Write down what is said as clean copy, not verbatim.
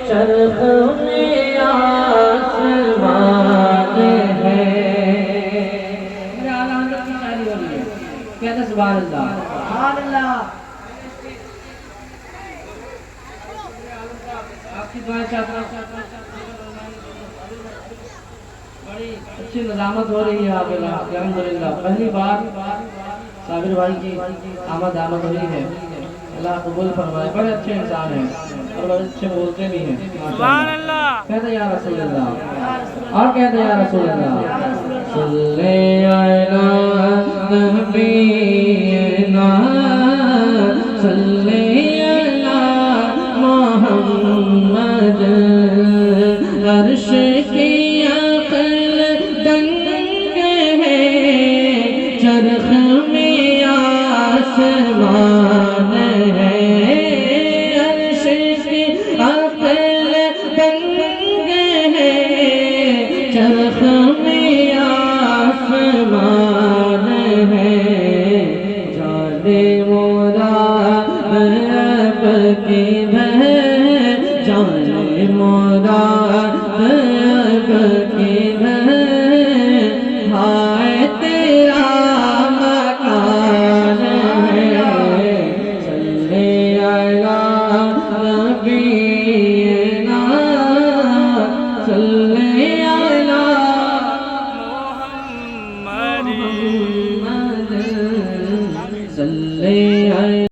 چرخ میں آسمان ہے. میرے اعلیٰ حضرت کی شاعری ہو رہی ہے. کہتے ہیں سبحان اللہ سبحان اللہ. آپ کی دعائیں چاہتا ہوں. بڑی اچھی نظامت ہو رہی ہے. آپ الحمدللہ پہلی بار صابر بھائی کی آمد ہوئی ہے. اللہ قبول فرمائے. بڑے اچھے انسان ہیں اور بڑے اچھے بولتے بھی ہیں. سبحان اللہ. کہتے یا رسول اللہ اور کہتے یا رسول اللہ صلی علی نبینا صلی علی محمد. عرش کی عقل دنگ ہے چرخ میں آسمان ہے. عرش کی عقل دنگ ہے چرخ میں آسمان ہے. جانے مراد اب کی جانے مراد اب کی ہائے تیرا مکان ہے. صلی علی نبینا صلی علی محمد صلی علی